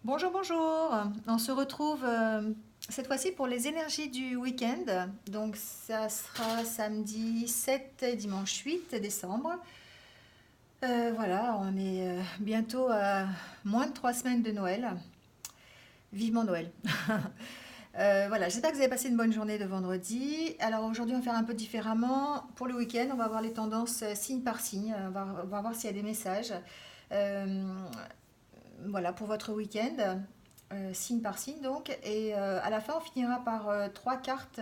Bonjour, bonjour. On se retrouve cette fois-ci pour les énergies du week-end. Donc ça sera samedi 7 et dimanche 8 décembre. Voilà, on est bientôt à moins de 3 semaines de Noël. Vivement Noël. Voilà, j'espère que vous avez passé une bonne journée de vendredi. Alors aujourd'hui, on va faire un peu différemment. Pour le week-end, on va voir les tendances signe par signe. On va voir s'il y a des messages. Euh, voilà, pour votre week-end, signe par signe donc. Et à la fin, on finira par trois cartes,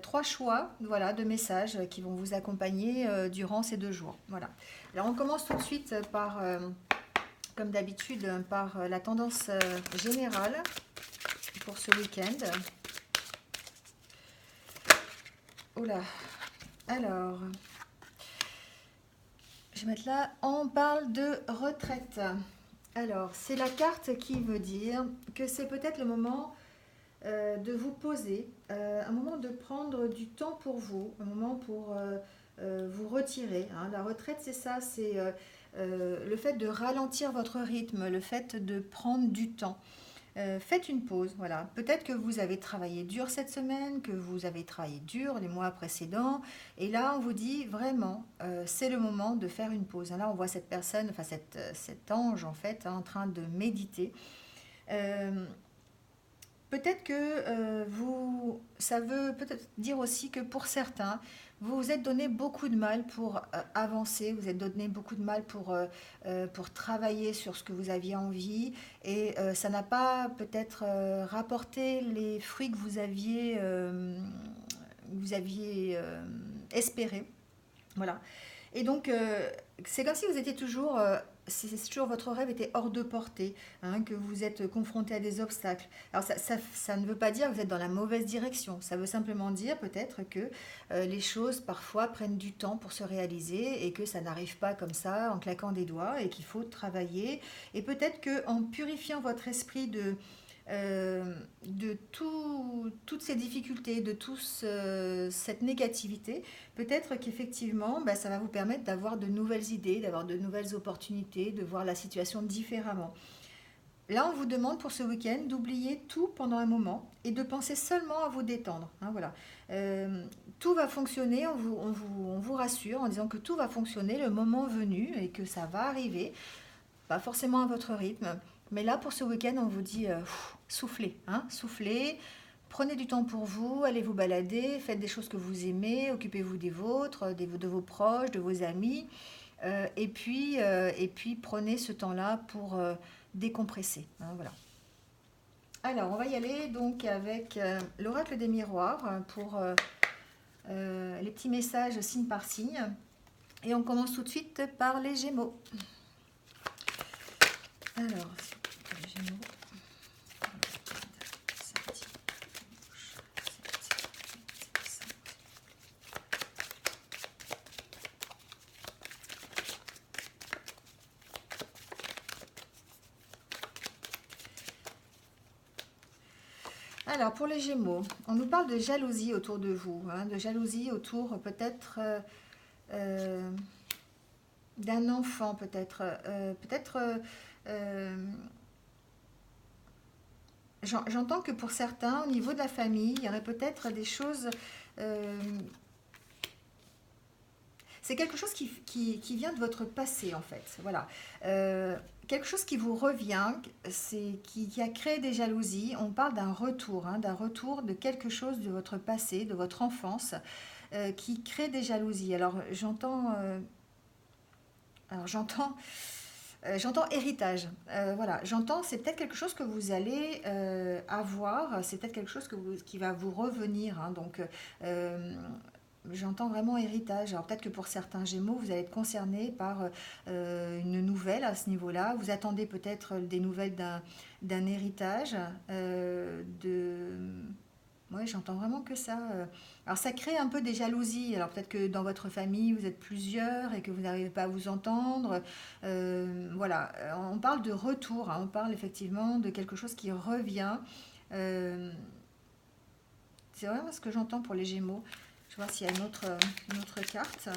trois choix voilà, de messages qui vont vous accompagner durant ces 2 jours. Voilà. Alors on commence tout de suite par, comme d'habitude, par la tendance générale pour ce week-end. Oula, alors, je vais mettre là, on parle de retraite. Alors, c'est la carte qui veut dire que c'est peut-être le moment de vous poser, un moment de prendre du temps pour vous, un moment pour vous retirer, hein. La retraite, c'est ça, c'est le fait de ralentir votre rythme, le fait de prendre du temps. Faites une pause, voilà. Peut-être que vous avez travaillé dur cette semaine, que vous avez travaillé dur les mois précédents, et là on vous dit vraiment, c'est le moment de faire une pause. Là on voit cette personne, enfin cet ange en fait, hein, en train de méditer. Euh, Peut-être que ça veut peut-être dire aussi que pour certains, vous vous êtes donné beaucoup de mal pour avancer, vous êtes donné beaucoup de mal pour travailler sur ce que vous aviez envie et ça n'a pas peut-être rapporté les fruits que vous aviez espérés. Voilà. Et donc, c'est comme si vous étiez toujours, c'est toujours votre rêve était hors de portée, hein, que vous êtes confronté à des obstacles. Alors, ça ne veut pas dire que vous êtes dans la mauvaise direction. Ça veut simplement dire peut-être que les choses parfois prennent du temps pour se réaliser et que ça n'arrive pas comme ça en claquant des doigts et qu'il faut travailler. Et peut-être qu'en purifiant votre esprit de toutes ces difficultés, de toute cette négativité, peut-être qu'effectivement, bah, ça va vous permettre d'avoir de nouvelles idées, d'avoir de nouvelles opportunités, de voir la situation différemment. Là, on vous demande pour ce week-end d'oublier tout pendant un moment et de penser seulement à vous détendre, hein, voilà. Tout va fonctionner, on vous rassure en disant que tout va fonctionner le moment venu et que ça va arriver, pas forcément à votre rythme. Mais là, pour ce week-end, on vous dit soufflez, hein, soufflez, prenez du temps pour vous, allez vous balader, faites des choses que vous aimez, occupez-vous des vôtres, de vos proches, de vos amis. Et puis, prenez ce temps-là pour décompresser, hein, voilà. Alors, on va y aller donc avec l'oracle des miroirs pour les petits messages signe par signe. Et on commence tout de suite par les Gémeaux. Alors, les Gémeaux. Alors, pour les Gémeaux, on nous parle de jalousie autour de vous, hein, de jalousie autour peut-être euh, d'un enfant, euh, j'entends que pour certains, au niveau de la famille, il y aurait peut-être des choses. euh, c'est quelque chose qui vient de votre passé, en fait. Voilà. Quelque chose qui vous revient, qui a créé des jalousies. On parle d'un retour de quelque chose de votre passé, de votre enfance, qui crée des jalousies. Alors j'entends héritage. Voilà, j'entends, c'est peut-être quelque chose que vous allez avoir, c'est peut-être quelque chose qui va vous revenir, hein. Donc, j'entends vraiment héritage. Alors, peut-être que pour certains Gémeaux, vous allez être concernés par une nouvelle à ce niveau-là. Vous attendez peut-être des nouvelles d'un héritage, oui, j'entends vraiment que ça. Alors ça crée un peu des jalousies. Alors peut-être que dans votre famille, vous êtes plusieurs et que vous n'arrivez pas à vous entendre. Voilà, on parle de retour, hein. On parle effectivement de quelque chose qui revient. Euh, c'est vraiment ce que j'entends pour les Gémeaux. Je vais voir s'il y a une autre carte.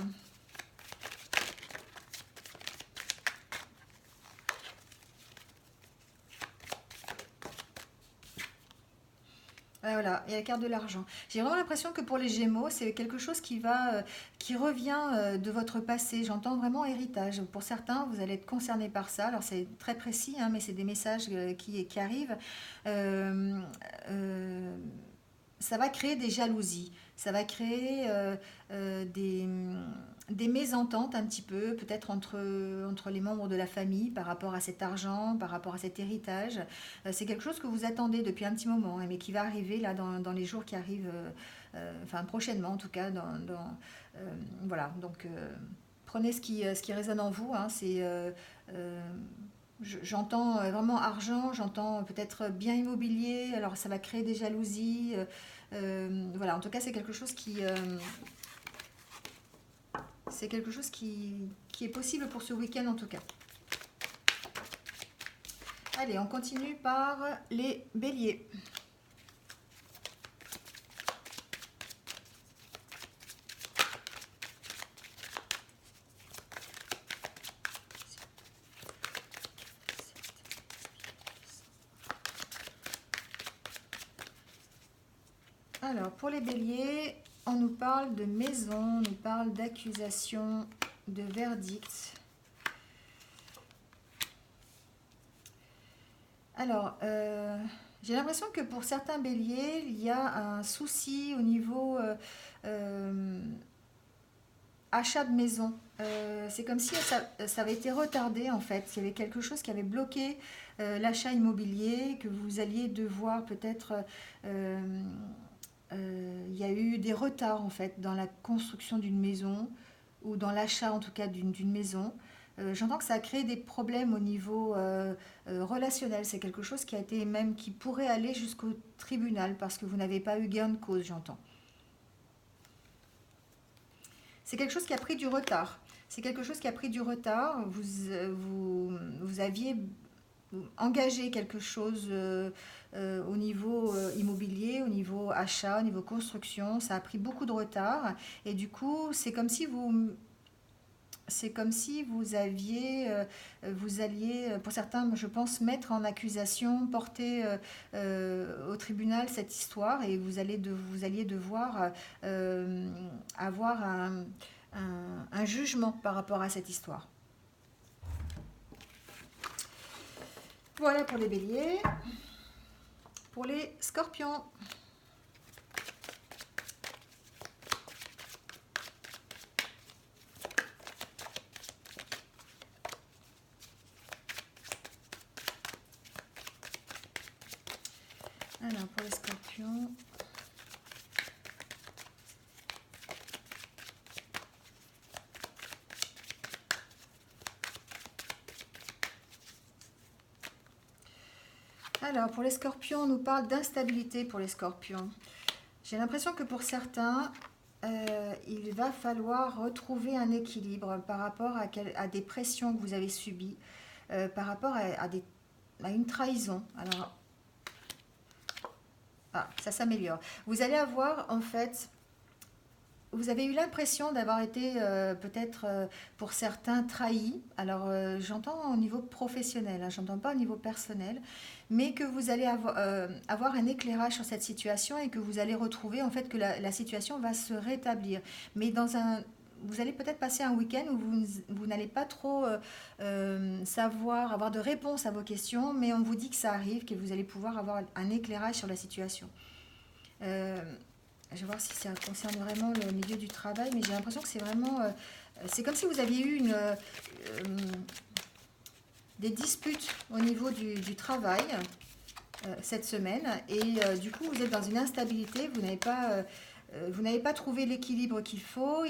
Voilà, et la carte de l'argent. J'ai vraiment l'impression que pour les Gémeaux, c'est quelque chose qui revient de votre passé. J'entends vraiment héritage. Pour certains, vous allez être concernés par ça. Alors c'est très précis, hein, mais c'est des messages qui arrivent. Euh, euh, Ça va créer des jalousies, ça va créer des mésententes un petit peu, peut-être entre les membres de la famille par rapport à cet argent, par rapport à cet héritage. C'est quelque chose que vous attendez depuis un petit moment, hein, mais qui va arriver là dans les jours qui arrivent, enfin prochainement en tout cas. Voilà, donc prenez ce qui résonne en vous. Hein, euh, j'entends vraiment argent, j'entends peut-être bien immobilier, alors ça va créer des jalousies. Voilà, en tout cas, c'est quelque chose qui est possible pour ce week-end en tout cas. Allez, on continue par les béliers. Alors, pour les béliers, on nous parle de maison, on nous parle d'accusation, de verdict. Alors, j'ai l'impression que pour certains béliers, il y a un souci au niveau achat de maison. C'est comme si ça avait été retardé en fait. Il y avait quelque chose qui avait bloqué l'achat immobilier, que vous alliez devoir peut-être... il y a eu des retards en fait dans la construction d'une maison ou dans l'achat en tout cas d'une maison. J'entends que ça a créé des problèmes au niveau relationnel. C'est quelque chose qui a été même qui pourrait aller jusqu'au tribunal parce que vous n'avez pas eu gain de cause, j'entends. C'est quelque chose qui a pris du retard. C'est quelque chose qui a pris du retard. Vous aviez engagé quelque chose au niveau immobilier, au niveau achat, au niveau construction. Ça a pris beaucoup de retard. Et du coup, c'est comme si vous alliez, pour certains, je pense, mettre en accusation, porter au tribunal cette histoire et vous alliez devoir avoir un jugement par rapport à cette histoire. Voilà pour les béliers. Pour les scorpions. Alors, pour les scorpions. Alors, pour les scorpions, on nous parle d'instabilité pour les scorpions. J'ai l'impression que pour certains, il va falloir retrouver un équilibre par rapport à des pressions que vous avez subies, par rapport à une trahison. Alors, ça s'améliore. Vous allez avoir, en fait, vous avez eu l'impression d'avoir été peut-être pour certains trahi. Alors j'entends au niveau professionnel, hein, j'entends pas au niveau personnel, mais que vous allez avoir un éclairage sur cette situation et que vous allez retrouver en fait que la situation va se rétablir. Mais vous allez peut-être passer un week-end où vous n'allez pas trop savoir, avoir de réponse à vos questions, mais on vous dit que ça arrive, que vous allez pouvoir avoir un éclairage sur la situation. Euh, je vais voir si ça concerne vraiment le milieu du travail, mais j'ai l'impression que c'est vraiment... c'est comme si vous aviez eu des disputes au niveau du travail cette semaine, et du coup vous êtes dans une instabilité, vous n'avez pas trouvé l'équilibre qu'il faut.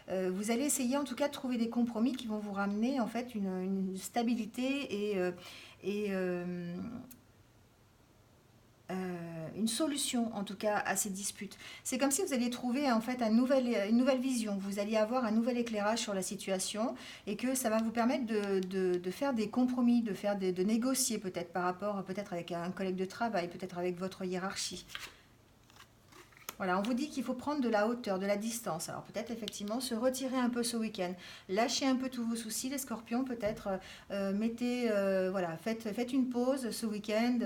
Vous allez essayer en tout cas de trouver des compromis qui vont vous ramener en fait une stabilité et une solution en tout cas à ces disputes. C'est comme si vous alliez trouver en fait une nouvelle vision, vous alliez avoir un nouvel éclairage sur la situation et que ça va vous permettre de faire des compromis, de négocier peut-être par rapport peut-être avec un collègue de travail, peut-être avec votre hiérarchie. Voilà, on vous dit qu'il faut prendre de la hauteur, de la distance. Alors peut-être effectivement se retirer un peu ce week-end. Lâchez un peu tous vos soucis, les scorpions. Peut-être voilà, faites une pause ce week-end.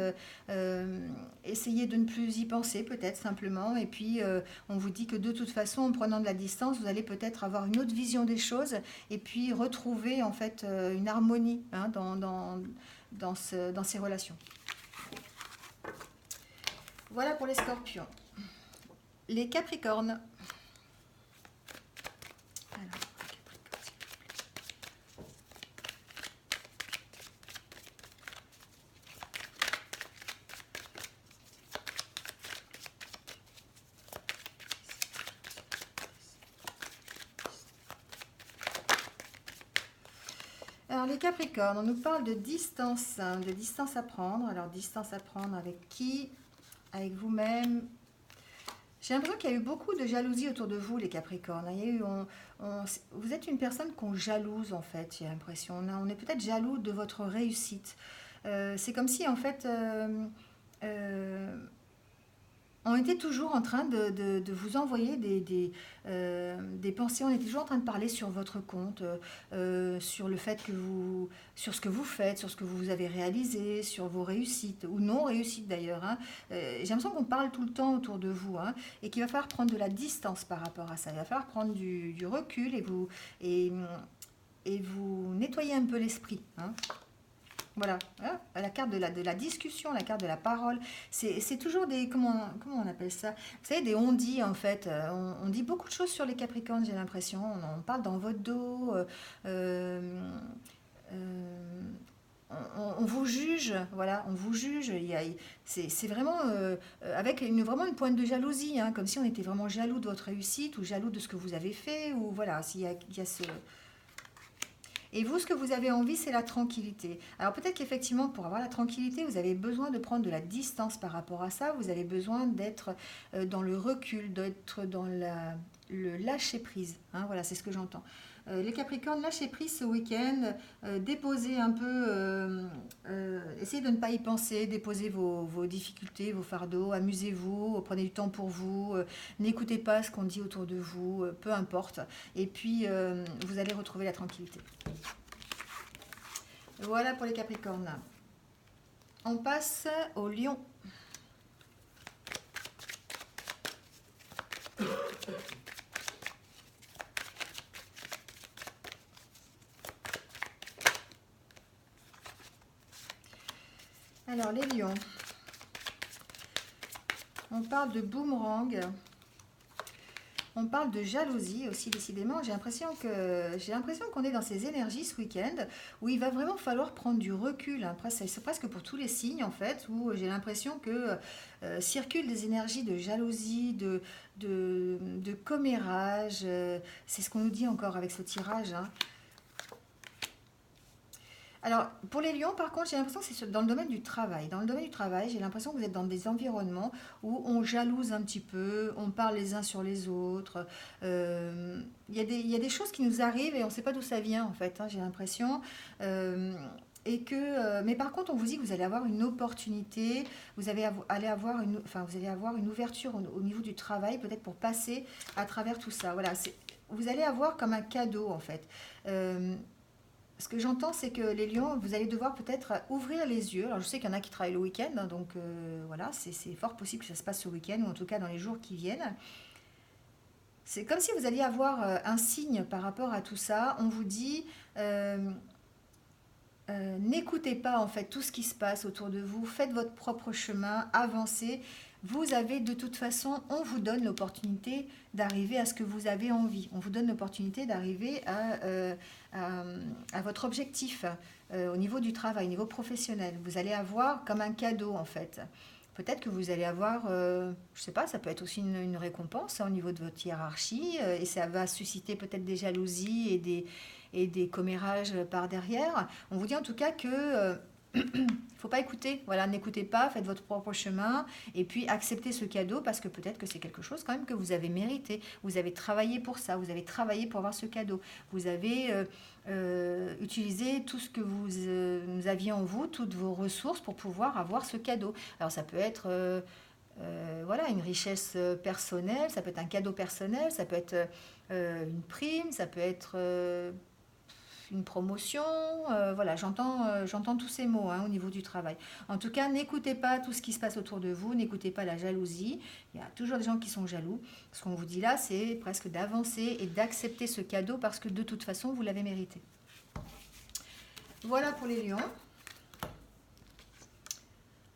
Essayez de ne plus y penser peut-être simplement. Et puis on vous dit que de toute façon, en prenant de la distance, vous allez peut-être avoir une autre vision des choses. Et puis retrouver en fait une harmonie hein, dans ces relations. Voilà pour les scorpions. Les capricornes. Alors les Capricornes, on nous parle de distance à prendre. Alors distance à prendre avec qui? Avec vous-même. J'ai l'impression qu'il y a eu beaucoup de jalousie autour de vous, les Capricornes. Il y a eu, vous êtes une personne qu'on jalouse en fait, j'ai l'impression. On est peut-être jaloux de votre réussite. C'est comme si en fait euh, on était toujours en train de vous envoyer des pensées, on était toujours en train de parler sur votre compte, sur le fait que vous, sur ce que vous faites, sur ce que vous avez réalisé, sur vos réussites, ou non réussites d'ailleurs. Hein. J'ai l'impression qu'on parle tout le temps autour de vous, hein, et qu'il va falloir prendre de la distance par rapport à ça. Il va falloir prendre du recul et vous nettoyer un peu l'esprit. Hein. Voilà, hein, la carte de la discussion, la carte de la parole, c'est toujours des, comment on appelle ça? Vous savez, des on-dit en fait, on dit beaucoup de choses sur les Capricornes, j'ai l'impression, on parle dans votre dos, euh, on vous juge, voilà, on vous juge, c'est vraiment avec vraiment une pointe de jalousie, hein, comme si on était vraiment jaloux de votre réussite ou jaloux de ce que vous avez fait, ou voilà, il y a ce... Et vous, ce que vous avez envie, c'est la tranquillité. Alors peut-être qu'effectivement, pour avoir la tranquillité, vous avez besoin de prendre de la distance par rapport à ça. Vous avez besoin d'être dans le recul, d'être dans le lâcher-prise. Hein, voilà, c'est ce que j'entends. Les Capricornes, lâchez prise ce week-end, déposez un peu, essayez de ne pas y penser, déposez vos difficultés, vos fardeaux, amusez-vous, prenez du temps pour vous, n'écoutez pas ce qu'on dit autour de vous, peu importe. Et puis, vous allez retrouver la tranquillité. Voilà pour les Capricornes. On passe au Lion. Alors, les lions, on parle de boomerang, on parle de jalousie aussi, décidément. J'ai l'impression qu'on est dans ces énergies ce week-end où il va vraiment falloir prendre du recul. Après, c'est presque pour tous les signes, en fait, où j'ai l'impression que circulent des énergies de jalousie, de commérage. C'est ce qu'on nous dit encore avec ce tirage, hein. Alors, pour les lions, par contre, j'ai l'impression que c'est dans le domaine du travail. Dans le domaine du travail, j'ai l'impression que vous êtes dans des environnements où on jalouse un petit peu, on parle les uns sur les autres. Il y a des choses qui nous arrivent et on ne sait pas d'où ça vient, en fait, hein, j'ai l'impression. Mais par contre, on vous dit que vous allez avoir une opportunité, vous allez avoir une ouverture au niveau du travail, peut-être pour passer à travers tout ça. Voilà, vous allez avoir comme un cadeau, en fait. Euh, Ce que j'entends, c'est que les lions, vous allez devoir peut-être ouvrir les yeux. Alors, je sais qu'il y en a qui travaillent le week-end, hein, donc voilà, c'est fort possible que ça se passe ce week-end, ou en tout cas dans les jours qui viennent. C'est comme si vous alliez avoir un signe par rapport à tout ça. On vous dit, euh, n'écoutez pas en fait tout ce qui se passe autour de vous, faites votre propre chemin, avancez. Vous avez de toute façon, on vous donne l'opportunité d'arriver à ce que vous avez envie. On vous donne l'opportunité d'arriver à votre objectif au niveau du travail, au niveau professionnel. Vous allez avoir comme un cadeau en fait. Peut-être que vous allez avoir, je ne sais pas, ça peut être aussi une récompense hein, au niveau de votre hiérarchie et ça va susciter peut-être des jalousies et des commérages par derrière. On vous dit en tout cas que il ne faut pas écouter, voilà, n'écoutez pas, faites votre propre chemin et puis acceptez ce cadeau parce que peut-être que c'est quelque chose quand même que vous avez mérité. Vous avez travaillé pour ça, vous avez travaillé pour avoir ce cadeau. Vous avez utilisé tout ce que vous aviez en vous, toutes vos ressources pour pouvoir avoir ce cadeau. Alors ça peut être voilà, une richesse personnelle, ça peut être un cadeau personnel, ça peut être une prime, ça peut être une promotion, voilà, j'entends tous ces mots hein, au niveau du travail. En tout cas, n'écoutez pas tout ce qui se passe autour de vous, n'écoutez pas la jalousie. Il y a toujours des gens qui sont jaloux. Ce qu'on vous dit là, c'est presque d'avancer et d'accepter ce cadeau parce que de toute façon, vous l'avez mérité. Voilà pour les lions.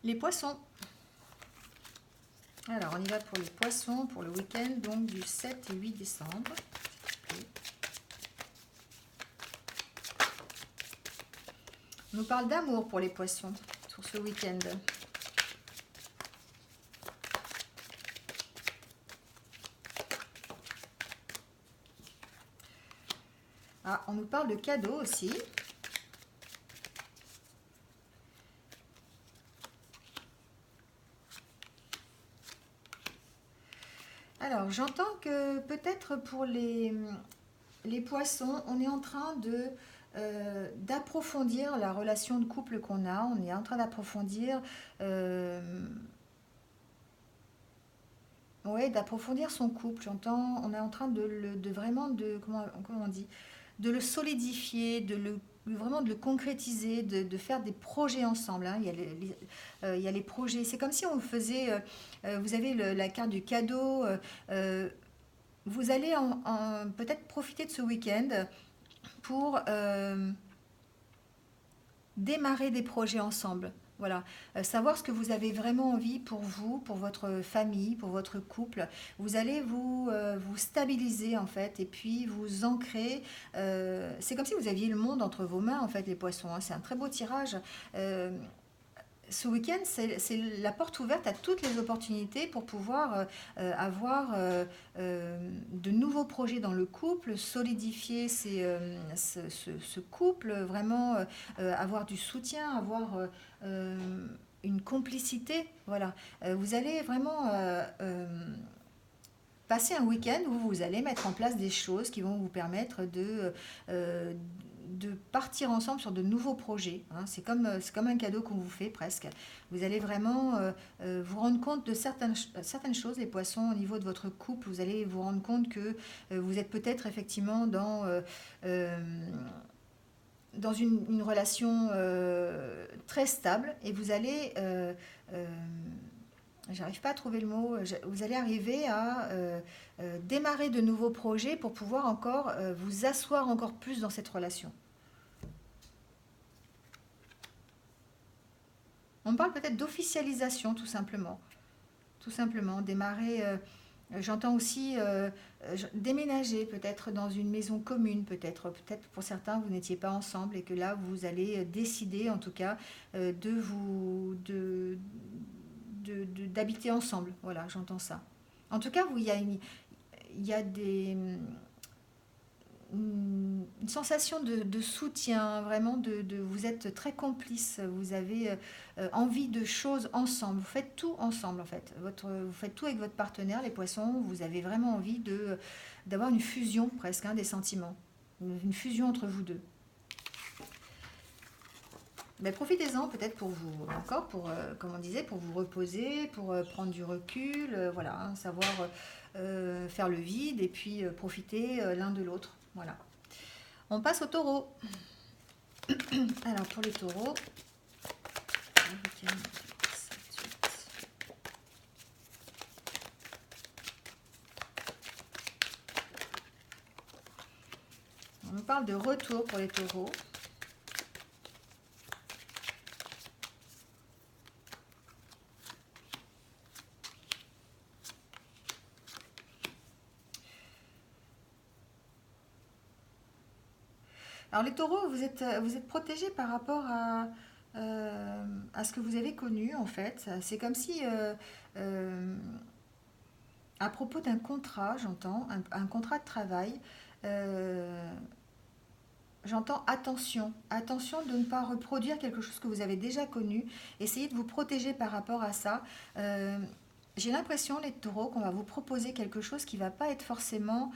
Les poissons. Alors, on y va pour les poissons, pour le week-end, donc du 7 et 8 décembre. On nous parle d'amour pour les poissons, sur ce week-end. Ah, on nous parle de cadeaux aussi. Alors, j'entends que peut-être pour les poissons, on est en train d'approfondir la relation de couple qu'on a. On est en train d'approfondir ouais, d'approfondir son couple. J'entends, on est en train de vraiment comment on dit, de le solidifier, vraiment de le concrétiser, de faire des projets ensemble. Hein. Il y a les projets. C'est comme si on faisait, vous avez la carte du cadeau. Vous allez peut-être profiter de ce week-end pour démarrer des projets ensemble. Voilà, savoir ce que vous avez vraiment envie pour vous, pour votre famille, pour votre couple. Vous allez vous stabiliser en fait et puis vous ancrer. C'est comme si vous aviez le monde entre vos mains en fait, les poissons. Hein. C'est un très beau tirage. Ce week-end, c'est la porte ouverte à toutes les opportunités pour pouvoir avoir de nouveaux projets dans le couple, solidifier ce couple, vraiment avoir du soutien, avoir une complicité. Voilà. Vous allez vraiment passer un week-end où vous allez mettre en place des choses qui vont vous permettre de partir ensemble sur de nouveaux projets. Hein. C'est comme un cadeau qu'on vous fait presque. Vous allez vraiment vous rendre compte de certaines choses, les poissons, au niveau de votre couple. Vous allez vous rendre compte que vous êtes peut-être effectivement dans une relation très stable et vous allez... j'arrive pas à trouver le mot, vous allez arriver à démarrer de nouveaux projets pour pouvoir encore vous asseoir encore plus dans cette relation. On parle peut-être d'officialisation tout simplement. Tout simplement, démarrer, j'entends aussi déménager peut-être dans une maison commune, peut-être pour certains vous n'étiez pas ensemble et que là vous allez décider en tout cas d'habiter ensemble. Voilà, j'entends ça. En tout cas, il y a une sensation de soutien, vraiment vous êtes très complices, vous avez envie de choses ensemble, vous faites tout ensemble en fait, vous faites tout avec votre partenaire, les poissons, vous avez vraiment envie d'avoir une fusion presque hein, des sentiments, une fusion entre vous deux. Mais profitez-en peut-être pour vous, encore pour, comme on disait, pour vous reposer, pour prendre du recul, voilà, hein, savoir faire le vide et puis profiter l'un de l'autre. Voilà. On passe au taureau. Alors pour les taureaux, on nous parle de retour pour les taureaux. Alors les taureaux, vous êtes protégés par rapport à ce que vous avez connu en fait. C'est comme si, à propos d'un contrat, j'entends, un contrat de travail, euh, j'entends attention, attention de ne pas reproduire quelque chose que vous avez déjà connu. Essayez de vous protéger par rapport à ça. J'ai l'impression, les taureaux, qu'on va vous proposer quelque chose qui ne va pas être forcément...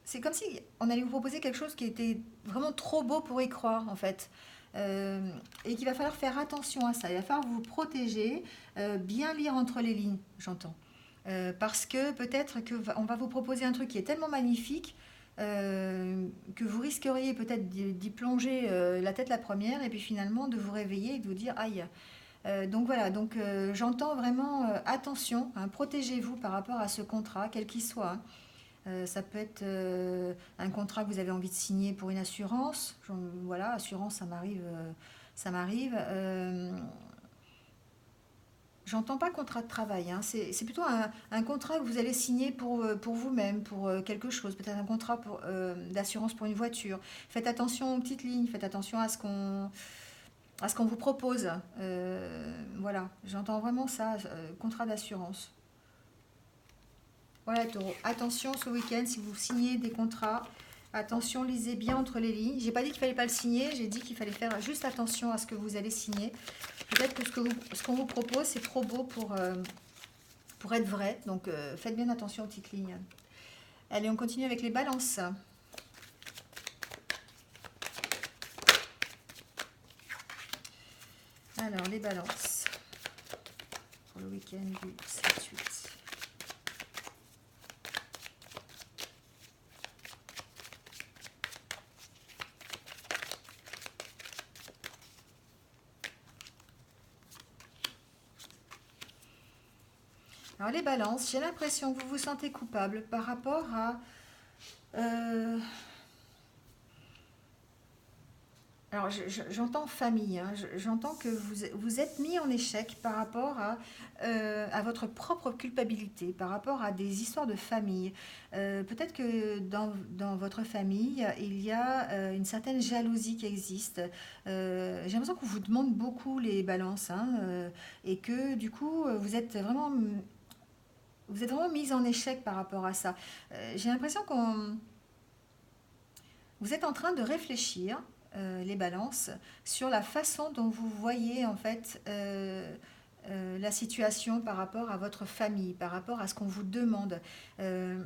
c'est comme si on allait vous proposer quelque chose qui était vraiment trop beau pour y croire, en fait. et qu'il va falloir faire attention à ça. Il va falloir vous protéger, bien lire entre les lignes, j'entends. Parce que peut-être qu'on va vous proposer un truc qui est tellement magnifique que vous risqueriez peut-être d'y plonger la tête la première et puis finalement de vous réveiller et de vous dire aïe. Donc voilà, donc j'entends vraiment attention, hein, protégez-vous par rapport à ce contrat, quel qu'il soit, hein. Ça peut être un contrat que vous avez envie de signer pour une assurance. Voilà, assurance, ça m'arrive. Ça m'arrive. J'entends pas contrat de travail, hein. C'est plutôt un contrat que vous allez signer pour vous-même, pour quelque chose. Peut-être un contrat d'assurance pour une voiture. Faites attention aux petites lignes, faites attention à ce qu'on vous propose. Voilà, j'entends vraiment ça, contrat d'assurance. Voilà, Taureau. Attention ce week-end, si vous signez des contrats, attention, lisez bien entre les lignes. J'ai pas dit qu'il fallait pas le signer, j'ai dit qu'il fallait faire juste attention à ce que vous allez signer. Peut-être que ce qu'on vous propose, c'est trop beau pour être vrai. Donc, faites bien attention aux petites lignes. Allez, on continue avec les balances. Alors, les balances pour le week-end du 7-8. Alors les balances, j'ai l'impression que vous vous sentez coupable par rapport à... euh, alors j'entends famille, hein, j'entends que vous êtes mis en échec par rapport à votre propre culpabilité, par rapport à des histoires de famille. Peut-être que dans votre famille, il y a une certaine jalousie qui existe. J'ai l'impression qu'on vous demande beaucoup les balances, hein, et que du coup, vous êtes vraiment mise en échec par rapport à ça. J'ai l'impression qu'on vous êtes en train de réfléchir, les balances, sur la façon dont vous voyez en fait la situation par rapport à votre famille, par rapport à ce qu'on vous demande. Euh,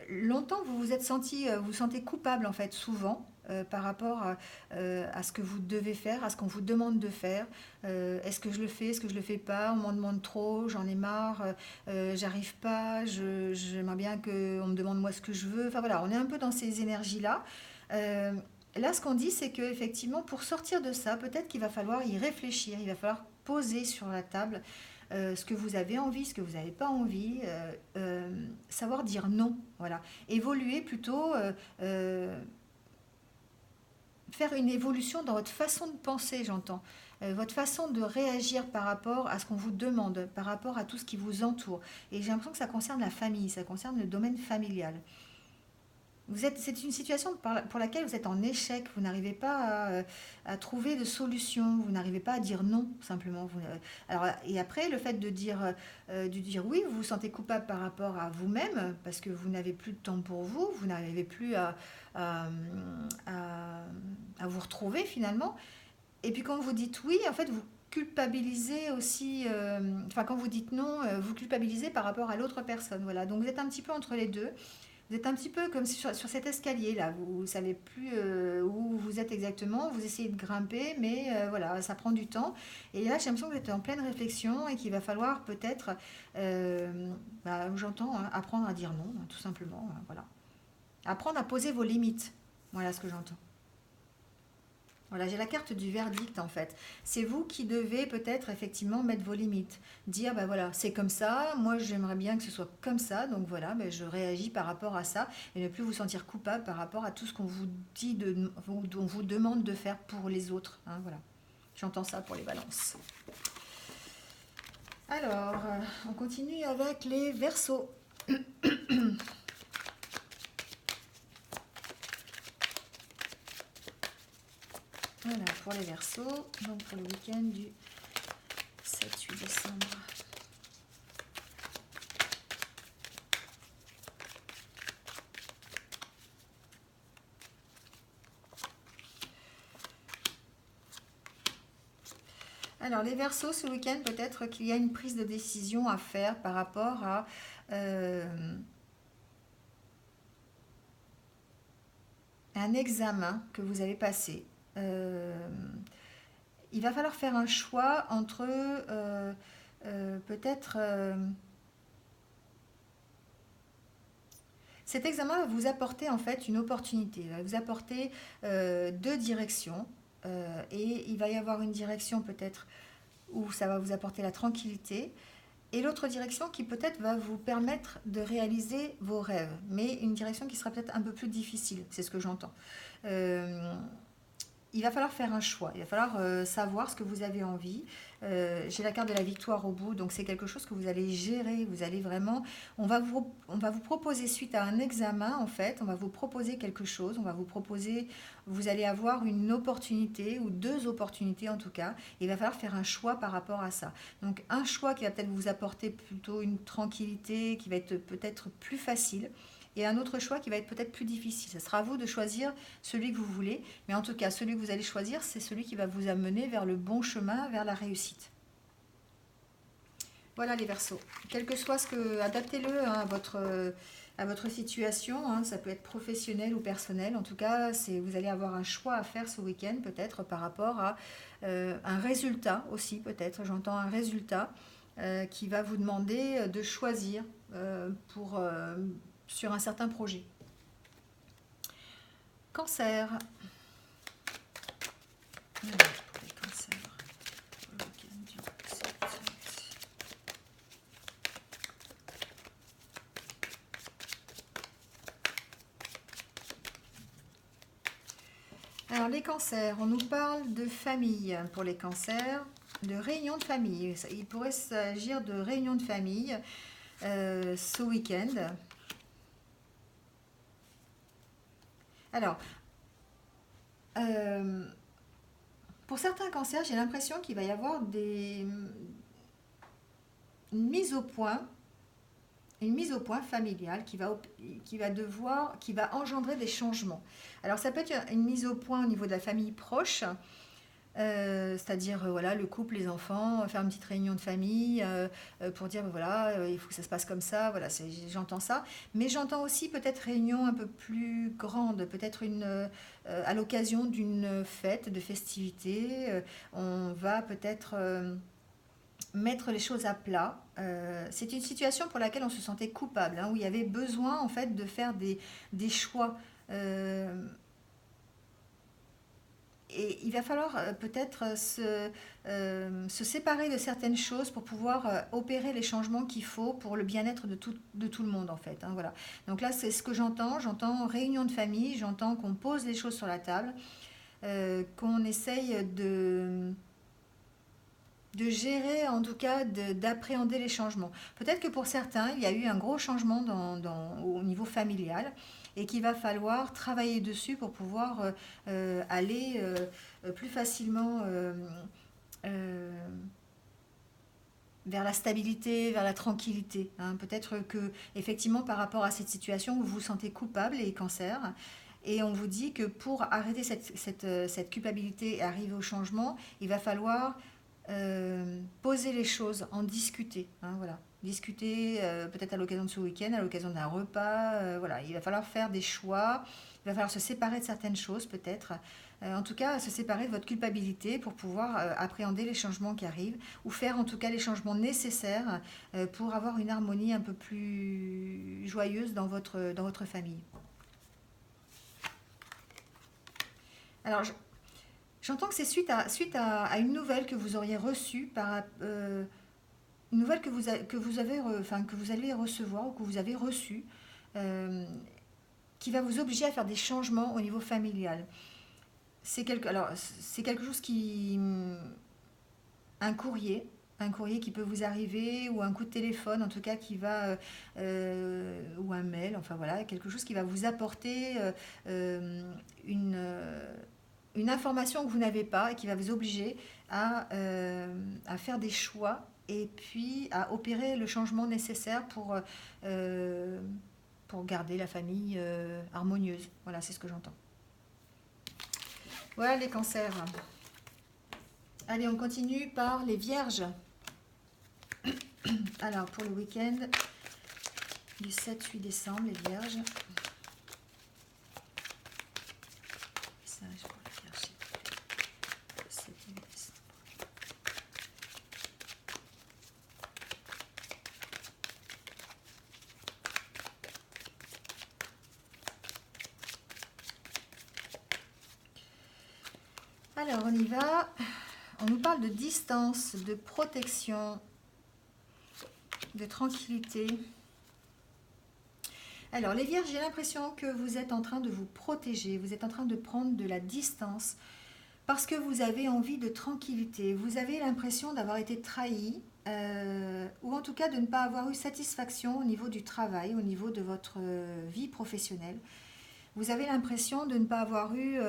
Longtemps, vous vous êtes senti, vous vous sentez coupable en fait, souvent. Par rapport à ce que vous devez faire, à ce qu'on vous demande de faire. Est-ce que je le fais, est-ce que je le fais pas? On m'en demande trop, j'en ai marre, j'arrive pas, j'aimerais bien qu'on me demande moi ce que je veux. Enfin voilà, on est un peu dans ces énergies-là. Euh, Là, ce qu'on dit, c'est que effectivement, pour sortir de ça, peut-être qu'il va falloir y réfléchir, il va falloir poser sur la table ce que vous avez envie, ce que vous n'avez pas envie, savoir dire non, voilà. Évoluer plutôt, faire une évolution dans votre façon de penser, j'entends. Votre façon de réagir par rapport à ce qu'on vous demande, par rapport à tout ce qui vous entoure. Et j'ai l'impression que ça concerne la famille, ça concerne le domaine familial. C'est une situation pour laquelle vous êtes en échec, vous n'arrivez pas à trouver de solution, vous n'arrivez pas à dire non, simplement. Alors, et après, le fait de dire oui, vous vous sentez coupable par rapport à vous-même, parce que vous n'avez plus de temps pour vous, vous n'arrivez plus à, à- à vous retrouver finalement. Et puis quand vous dites oui, en fait, vous culpabilisez aussi, enfin quand vous dites non, vous culpabilisez par rapport à l'autre personne. Voilà, donc vous êtes un petit peu entre les deux. Vous êtes un petit peu comme sur cet escalier là, vous ne savez plus où vous êtes exactement, vous essayez de grimper, mais voilà, ça prend du temps. Et là, j'ai l'impression que vous êtes en pleine réflexion et qu'il va falloir peut-être, j'entends, hein, apprendre à dire non, hein, tout simplement. Voilà. Apprendre à poser vos limites. Voilà ce que j'entends. Voilà, j'ai la carte du verdict en fait. C'est vous qui devez peut-être effectivement mettre vos limites. Dire, ben voilà, c'est comme ça, moi j'aimerais bien que ce soit comme ça, donc voilà, ben je réagis par rapport à ça et ne plus vous sentir coupable par rapport à tout ce qu'on vous dit, on vous demande de faire pour les autres, hein, voilà. J'entends ça pour les balances. Alors, on continue avec les versos. Voilà, pour les versos, donc pour le week-end du 7-8 décembre. Alors, les Verseaux, ce week-end, peut-être qu'il y a une prise de décision à faire par rapport à un examen que vous avez passé. il va falloir faire un choix entre peut-être... cet examen va vous apporter en fait une opportunité, il va vous apporter deux directions et il va y avoir une direction peut-être où ça va vous apporter la tranquillité et l'autre direction qui peut-être va vous permettre de réaliser vos rêves, mais une direction qui sera peut-être un peu plus difficile, c'est ce que j'entends. Euh, il va falloir faire un choix, il va falloir savoir ce que vous avez envie. J'ai la carte de la victoire au bout, donc c'est quelque chose que vous allez gérer, vous allez vraiment, on va vous proposer suite à un examen en fait, on va vous proposer quelque chose, on va vous proposer, vous allez avoir une opportunité ou deux opportunités en tout cas, et il va falloir faire un choix par rapport à ça. Donc un choix qui va peut-être vous apporter plutôt une tranquillité, qui va être peut-être plus facile, et un autre choix qui va être peut-être plus difficile. Ce sera à vous de choisir celui que vous voulez. Mais en tout cas, celui que vous allez choisir, c'est celui qui va vous amener vers le bon chemin, vers la réussite. Voilà les Verseaux. Quel que soit ce que... Adaptez-le hein, à votre situation. Hein, ça peut être professionnel ou personnel. En tout cas, vous allez avoir un choix à faire ce week-end, peut-être par rapport à un résultat aussi, peut-être. J'entends un résultat qui va vous demander de choisir sur un certain projet. Cancer. Alors, pour les cancers, pour le week-end du 7. Alors, les cancers, on nous parle de famille pour les cancers, de réunion de famille. Il pourrait s'agir de réunion de famille ce week-end. Alors, pour certains cancers, j'ai l'impression qu'il va y avoir une mise au point familiale qui va engendrer des changements. Alors ça peut être une mise au point au niveau de la famille proche, c'est-à-dire voilà, le couple, les enfants, faire une petite réunion de famille pour dire voilà, il faut que ça se passe comme ça, voilà, j'entends ça. Mais j'entends aussi peut-être réunion un peu plus grande, peut-être à l'occasion d'une fête, de festivité, on va peut-être mettre les choses à plat. C'est une situation pour laquelle on se sentait coupable, hein, où il y avait besoin en fait de faire des choix. Et il va falloir peut-être se séparer de certaines choses pour pouvoir opérer les changements qu'il faut pour le bien-être de tout le monde en fait. Hein, voilà. Donc là c'est ce que j'entends. J'entends réunion de famille, j'entends qu'on pose les choses sur la table, qu'on essaye de gérer, en tout cas d'appréhender les changements. Peut-être que pour certains, il y a eu un gros changement au niveau familial et qu'il va falloir travailler dessus pour pouvoir aller plus facilement vers la stabilité, vers la tranquillité. Hein. Peut-être que, effectivement, par rapport à cette situation, vous vous sentez coupable, les cancers, et on vous dit que pour arrêter cette culpabilité et arriver au changement, il va falloir poser les choses, en discuter. Hein, voilà. Discuter peut-être à l'occasion de ce week-end, à l'occasion d'un repas. Voilà. Il va falloir faire des choix. Il va falloir se séparer de certaines choses peut-être. En tout cas, se séparer de votre culpabilité pour pouvoir appréhender les changements qui arrivent ou faire en tout cas les changements nécessaires pour avoir une harmonie un peu plus joyeuse dans votre famille. Alors, j'entends que c'est suite à une nouvelle que vous auriez reçue une nouvelle que vous allez recevoir ou que vous avez reçue, euh, qui va vous obliger à faire des changements au niveau familial. C'est quelque chose un courrier qui peut vous arriver ou un coup de téléphone en tout cas ou un mail, enfin voilà, quelque chose qui va vous apporter une information que vous n'avez pas et qui va vous obliger à faire des choix et puis à opérer le changement nécessaire pour garder la famille harmonieuse. Voilà, c'est ce que j'entends. Voilà les cancers. Allez, on continue par les vierges. Alors, pour le week-end du 7-8 décembre, les vierges. Message pour les vierges. 7 et 8 décembre. Alors, on y va. On nous parle de distance, de protection, de tranquillité. Alors, les vierges, j'ai l'impression que vous êtes en train de vous protéger, vous êtes en train de prendre de la distance parce que vous avez envie de tranquillité. Vous avez l'impression d'avoir été trahi ou en tout cas de ne pas avoir eu satisfaction au niveau du travail, au niveau de votre vie professionnelle. Vous avez l'impression de ne pas avoir eu...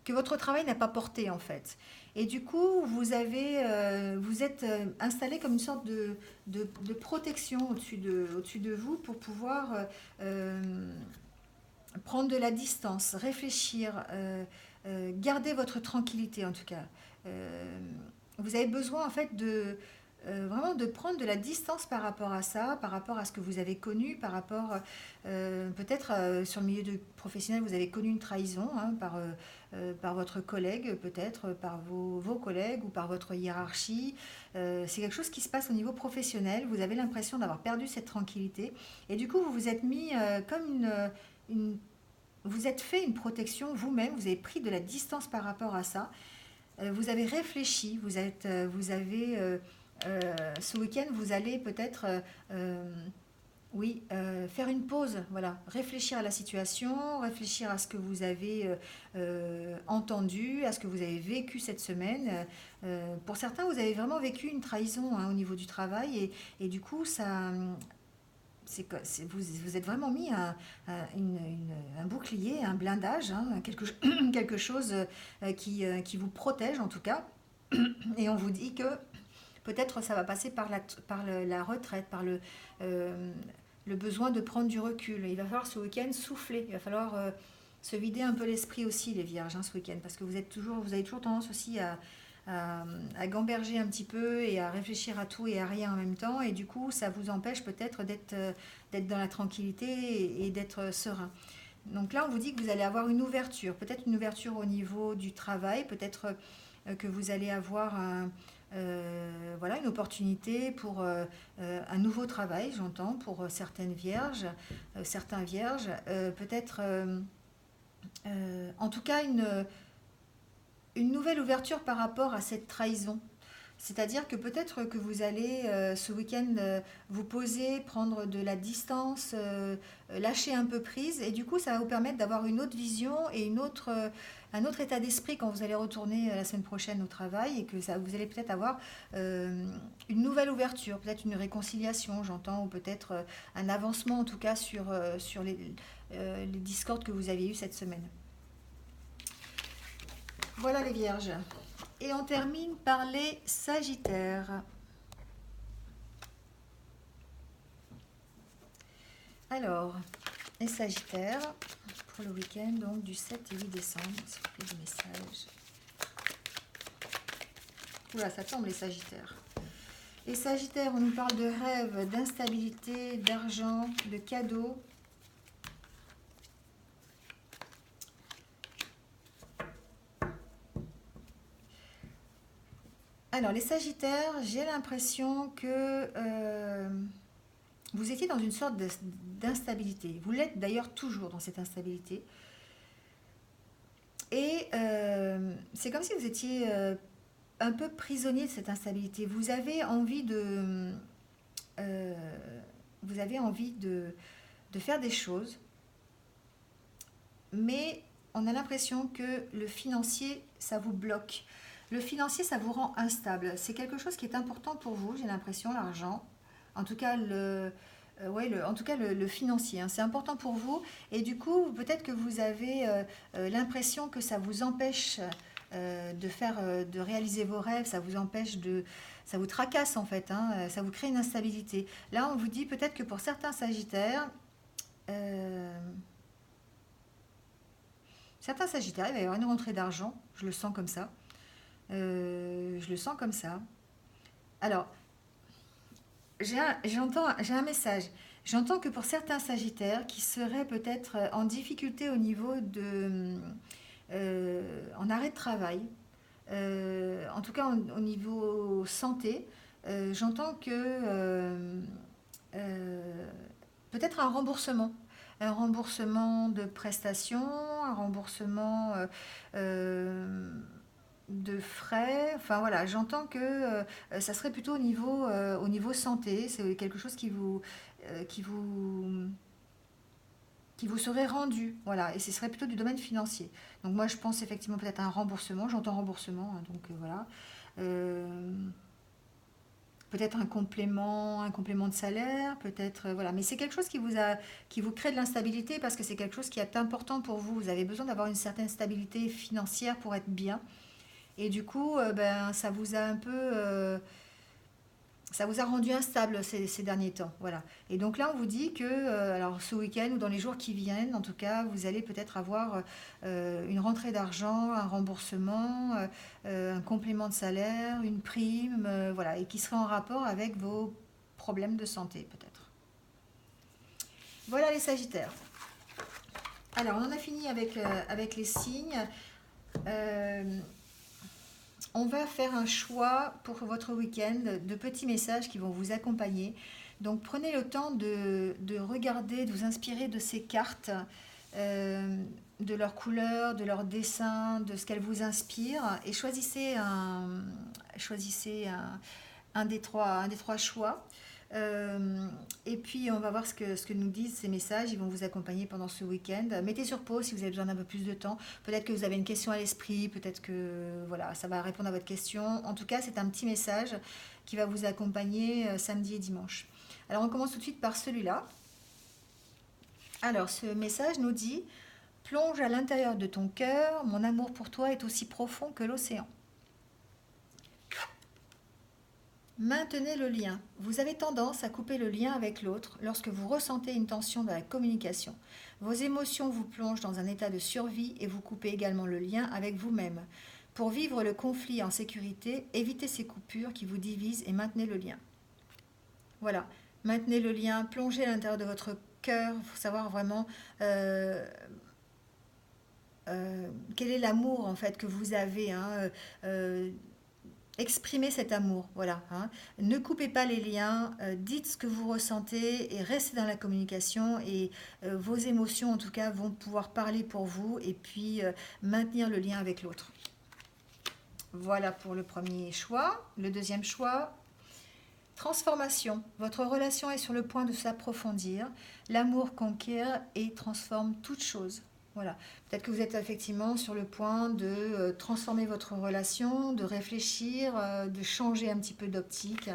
que votre travail n'a pas porté en fait. Et du coup, vous êtes installé comme une sorte de protection au-dessus de vous pour pouvoir prendre de la distance, réfléchir, garder votre tranquillité en tout cas. Euh, Vous avez besoin en fait de vraiment de prendre de la distance par rapport à ça, par rapport à ce que vous avez connu, par rapport peut-être sur le milieu professionnel, vous avez connu une trahison hein, par votre collègue, peut-être par vos collègues ou par votre hiérarchie. C'est quelque chose qui se passe au niveau professionnel. Vous avez l'impression d'avoir perdu cette tranquillité et du coup vous vous êtes mis comme une vous êtes fait une protection vous-même, vous avez pris de la distance par rapport à ça. Vous avez réfléchi, vous avez ce week-end, vous allez peut-être, oui, faire une pause, voilà, réfléchir à la situation, réfléchir à ce que vous avez entendu, à ce que vous avez vécu cette semaine. Pour certains, vous avez vraiment vécu une trahison hein, au niveau du travail et du coup, vous êtes vraiment mis un bouclier, un blindage, hein, quelque chose qui vous protège en tout cas. Et on vous dit que peut-être ça va passer par la retraite, par le besoin de prendre du recul. Il va falloir ce week-end souffler, il va falloir se vider un peu l'esprit aussi les vierges hein, ce week-end, parce que vous avez toujours tendance aussi à gamberger un petit peu et à réfléchir à tout et à rien en même temps. Et du coup, ça vous empêche peut-être d'être dans la tranquillité et d'être serein. Donc là, on vous dit que vous allez avoir une ouverture, peut-être une ouverture au niveau du travail, peut-être que vous allez avoir voilà, une opportunité pour un nouveau travail, j'entends, pour certaines vierges, certains vierges, peut-être en tout cas une nouvelle ouverture par rapport à cette trahison. C'est-à-dire que peut-être que vous allez ce week-end vous poser, prendre de la distance, lâcher un peu prise, et du coup ça va vous permettre d'avoir une autre vision et un autre état d'esprit quand vous allez retourner la semaine prochaine au travail et que vous allez peut-être avoir une nouvelle ouverture, peut-être une réconciliation, j'entends, ou peut-être un avancement en tout cas sur les discordes que vous avez eues cette semaine. Voilà les vierges. Et on termine par les sagittaires. Alors, les sagittaires, pour le week-end, donc du 7 et 8 décembre, s'il vous plaît, des messages. Oula, ça tombe les sagittaires. Les sagittaires, on nous parle de rêves, d'instabilité, d'argent, de cadeaux. Alors, les sagittaires, j'ai l'impression que vous étiez dans une sorte d'instabilité. Vous l'êtes d'ailleurs toujours dans cette instabilité. Et c'est comme si vous étiez un peu prisonnier de cette instabilité. Euh, vous avez envie de faire des choses, mais on a l'impression que le financier, ça vous bloque. Le financier, ça vous rend instable. C'est quelque chose qui est important pour vous, j'ai l'impression, l'argent. En tout cas, le financier, hein, c'est important pour vous. Et du coup, peut-être que vous avez l'impression que ça vous empêche de réaliser vos rêves, ça vous tracasse en fait, hein, ça vous crée une instabilité. Là, on vous dit peut-être que pour certains sagittaires, euh, il va y avoir une rentrée d'argent, je le sens comme ça. Je le sens comme ça. Alors, j'ai un message. J'entends que pour certains sagittaires qui seraient peut-être en difficulté au niveau en arrêt de travail, en tout cas au niveau santé, j'entends que peut-être un remboursement. un remboursement de prestations, un remboursement de frais. Enfin voilà, j'entends que ça serait plutôt au niveau santé. C'est quelque chose euh, qui vous, qui vous serait rendu. Voilà, et ce serait plutôt du domaine financier. Donc moi, je pense effectivement peut-être à un remboursement. J'entends remboursement, hein, donc voilà. Euh, Peut-être un complément de salaire, peut-être voilà. Mais c'est quelque chose qui vous crée de l'instabilité parce que c'est quelque chose qui est important pour vous. Vous avez besoin d'avoir une certaine stabilité financière pour être bien. Et du coup, ben, ça vous a rendu instable ces derniers temps. Voilà. Et donc là, on vous dit que alors ce week-end ou dans les jours qui viennent, en tout cas, vous allez peut-être avoir une rentrée d'argent, un remboursement, un complément de salaire, une prime, voilà, et qui serait en rapport avec vos problèmes de santé, peut-être. Voilà les Sagittaires. Alors, on en a fini avec les signes. Euh, On va faire un choix pour votre week-end de petits messages qui vont vous accompagner. Donc prenez le temps de regarder, de vous inspirer de ces cartes, de leurs couleurs, de leurs dessins, de ce qu'elles vous inspirent et choisissez un des trois choix. Et puis on va voir ce que nous disent ces messages. Ils vont vous accompagner pendant ce week-end. Mettez sur pause si vous avez besoin d'un peu plus de temps. Peut-être que vous avez une question à l'esprit, peut-être que voilà, ça va répondre à votre question. En tout cas, c'est un petit message qui va vous accompagner samedi et dimanche. Alors on commence tout de suite par celui-là. Alors ce message nous dit: plonge à l'intérieur de ton cœur, mon amour pour toi est aussi profond que l'océan. Maintenez le lien. Vous avez tendance à couper le lien avec l'autre lorsque vous ressentez une tension dans la communication. Vos émotions vous plongent dans un état de survie et vous coupez également le lien avec vous-même. Pour vivre le conflit en sécurité, évitez ces coupures qui vous divisent et maintenez le lien. Voilà, maintenez le lien, plongez à l'intérieur de votre cœur. Il faut savoir vraiment quel est l'amour en fait que vous avez. Exprimez cet amour, voilà. Ne coupez pas les liens, dites ce que vous ressentez et restez dans la communication et vos émotions en tout cas vont pouvoir parler pour vous et puis maintenir le lien avec l'autre. Voilà pour le premier choix. Le deuxième choix, transformation. Votre relation est sur le point de s'approfondir. L'amour conquiert et transforme toute chose. Voilà. Peut-être que vous êtes effectivement sur le point de transformer votre relation, de réfléchir, de changer un petit peu d'optique.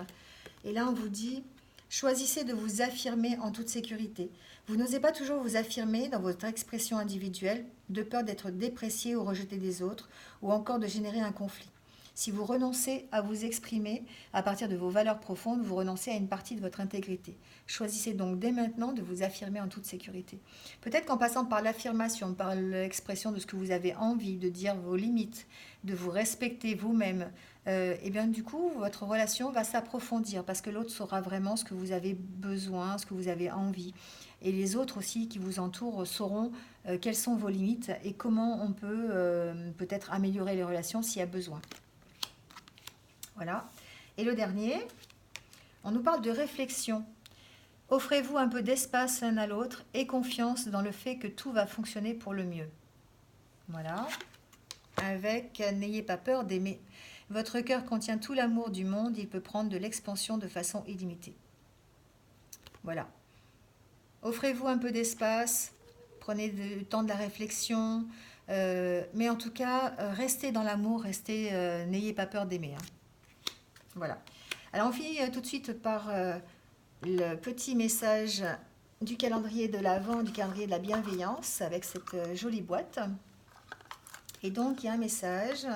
Et là, on vous dit, choisissez de vous affirmer en toute sécurité. Vous n'osez pas toujours vous affirmer dans votre expression individuelle, de peur d'être déprécié ou rejeté des autres, ou encore de générer un conflit. Si vous renoncez à vous exprimer à partir de vos valeurs profondes, vous renoncez à une partie de votre intégrité. Choisissez donc dès maintenant de vous affirmer en toute sécurité. Peut-être qu'en passant par l'affirmation, par l'expression de ce que vous avez envie, de dire vos limites, de vous respecter vous-même, et bien du coup, votre relation va s'approfondir parce que l'autre saura vraiment ce que vous avez besoin, ce que vous avez envie. Et les autres aussi qui vous entourent sauront quelles sont vos limites et comment on peut peut-être améliorer les relations s'il y a besoin. Voilà. Et le dernier, on nous parle de réflexion. Offrez-vous un peu d'espace l'un à l'autre et confiance dans le fait que tout va fonctionner pour le mieux. Voilà. Avec n'ayez pas peur d'aimer. Votre cœur contient tout l'amour du monde, il peut prendre de l'expansion de façon illimitée. Voilà. Offrez-vous un peu d'espace, prenez le temps de la réflexion, mais en tout cas, restez dans l'amour, n'ayez pas peur d'aimer. Voilà. Alors on finit tout de suite par le petit message du calendrier de l'Avent, du calendrier de la bienveillance avec cette jolie boîte. Et donc il y a un message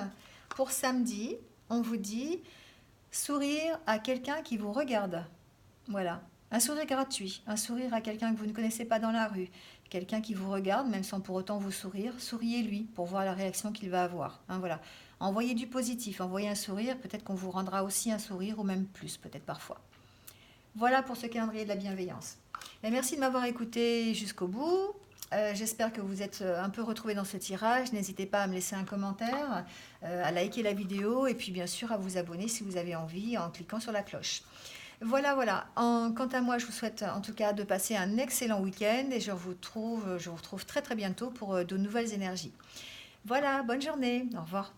pour samedi. On vous dit sourire à quelqu'un qui vous regarde. Voilà. Un sourire gratuit, un sourire à quelqu'un que vous ne connaissez pas dans la rue, quelqu'un qui vous regarde, même sans pour autant vous sourire, souriez-lui pour voir la réaction qu'il va avoir. Voilà. Envoyez du positif, envoyez un sourire, peut-être qu'on vous rendra aussi un sourire, ou même plus, peut-être parfois. Voilà pour ce calendrier de la bienveillance. Et merci de m'avoir écouté jusqu'au bout. J'espère que vous êtes un peu retrouvés dans ce tirage. N'hésitez pas à me laisser un commentaire, à liker la vidéo et puis bien sûr à vous abonner si vous avez envie en cliquant sur la cloche. Voilà, voilà. Quant à moi, je vous souhaite en tout cas de passer un excellent week-end et je vous retrouve très très bientôt pour de nouvelles énergies. Voilà, bonne journée. Au revoir.